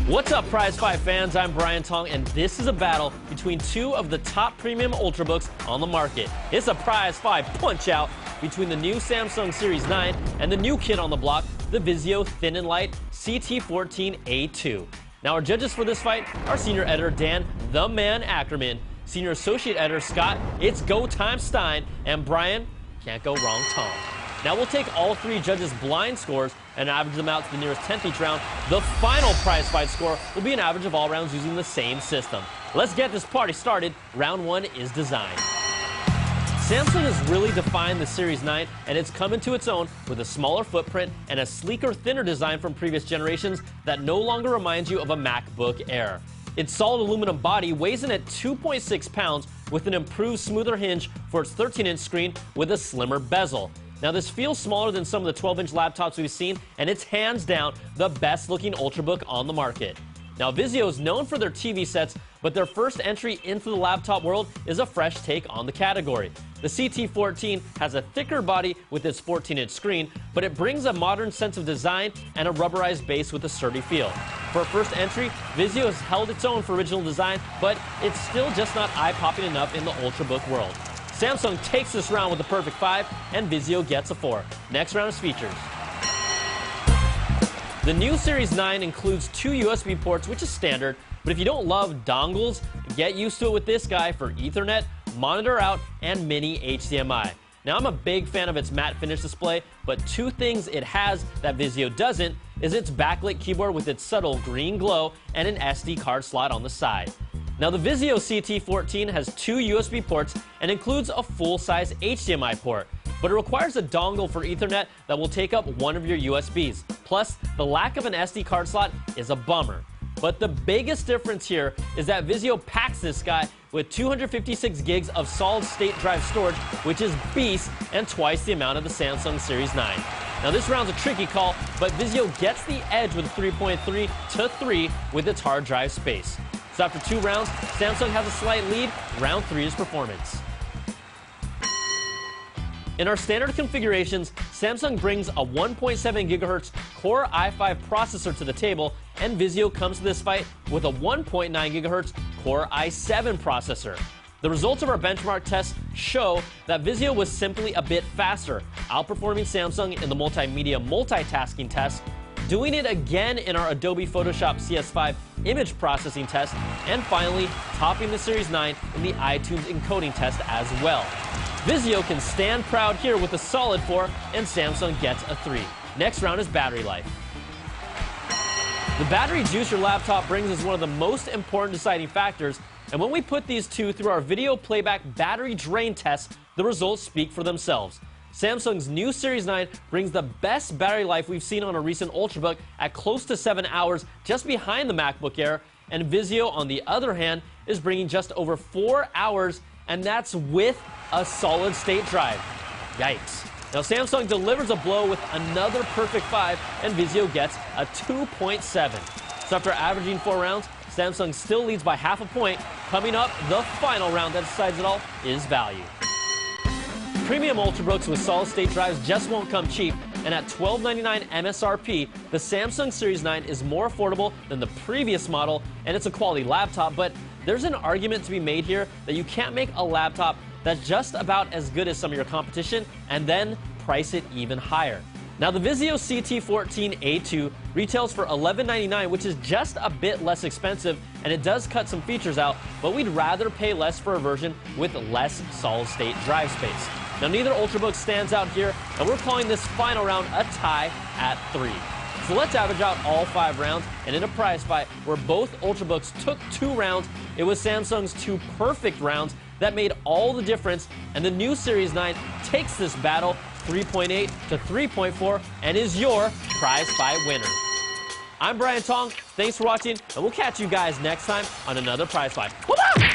What's up, Prize Fight fans? I'm Brian Tong, and this is a battle between two of the top premium Ultrabooks on the market. It's a Prize Fight punch-out between the new Samsung Series 9 and the new kid on the block, the Vizio Thin and Light CT14A2. Now, our judges for this fight are Senior Editor Dan "The Man" Ackerman, Senior Associate Editor Scott "It's Go Time" Stein, and Brian "Can't Go Wrong" Tong. Now, we'll take all three judges' blind scores and average them out to the nearest 10th each round. The final Prize Fight score will be an average of all rounds using the same system. Let's get this party started. Round 1 is design. Samsung has really defined the Series 9, and it's come into its own with a smaller footprint and a sleeker, thinner design from previous generations that no longer reminds you of a MacBook Air. Its solid aluminum body weighs in at 2.6 pounds with an improved, smoother hinge for its 13-inch screen with a slimmer bezel. Now, this feels smaller than some of the 12-inch laptops we've seen, and it's hands down the best-looking Ultrabook on the market. Now, Vizio is known for their TV sets, but their first entry into the laptop world is a fresh take on the category. The CT14 has a thicker body with its 14-inch screen, but it brings a modern sense of design and a rubberized base with a sturdy feel. For a first entry, Vizio has held its own for original design, but it's still just not eye-popping enough in the Ultrabook world. Samsung takes this round with a perfect 5, and Vizio gets a 4. Next round is features. The new Series 9 includes 2 USB ports, which is standard, but if you don't love dongles, get used to it with this guy for Ethernet, monitor out, and mini HDMI. Now, I'm a big fan of its matte finish display, but 2 things it has that Vizio doesn't is its backlit keyboard with its subtle green glow and an SD card slot on the side. Now, the Vizio CT14 has 2 USB ports and includes a full-size HDMI port, but it requires a dongle for Ethernet that will take up one of your USBs. Plus, the lack of an SD card slot is a bummer. But the biggest difference here is that Vizio packs this guy with 256 gigs of solid-state drive storage, which is beast and twice the amount of the Samsung Series 9. Now, this round's a tricky call, but Vizio gets the edge with 3.3 to 3 with its hard drive space. So after 2 rounds, Samsung has a slight lead. Round 3 is performance. In our standard configurations, Samsung brings a 1.7 GHz Core i5 processor to the table, and Vizio comes to this fight with a 1.9 GHz Core i7 processor. The results of our benchmark tests show that Vizio was simply a bit faster, outperforming Samsung in the multimedia multitasking test, doing it again in our Adobe Photoshop CS5 image processing test, and finally topping the Series 9 in the iTunes encoding test as well. Vizio can stand proud here with a solid 4, and Samsung gets a 3. Next round is battery life. The battery juice your laptop brings is one of the most important deciding factors, and when we put these two through our video playback battery drain test, the results speak for themselves. Samsung's new Series 9 brings the best battery life we've seen on a recent Ultrabook at close to 7 hours, just behind the MacBook Air, and Vizio, on the other hand, is bringing just over 4 hours, and that's with a solid-state drive. Yikes. Now, Samsung delivers a blow with another perfect 5, and Vizio gets a 2.7. So after averaging 4 rounds, Samsung still leads by half a point. Coming up, the final round that decides it all is value. Premium Ultrabooks with solid-state drives just won't come cheap, and at $1299 MSRP, the Samsung Series 9 is more affordable than the previous model, and it's a quality laptop, but there's an argument to be made here that you can't make a laptop that's just about as good as some of your competition and then price it even higher. Now, the Vizio CT14A2 retails for $1199, which is just a bit less expensive, and it does cut some features out, but we'd rather pay less for a version with less solid-state drive space. Now, neither Ultrabook stands out here, and we're calling this final round a tie at 3. So let's average out all 5 rounds, and in a prize fight where both Ultrabooks took 2 rounds, it was Samsung's 2 perfect rounds that made all the difference, and the new Series 9 takes this battle 3.8 to 3.4 and is your prize fight winner. I'm Brian Tong. Thanks for watching, and we'll catch you guys next time on another prize fight. Bye-bye!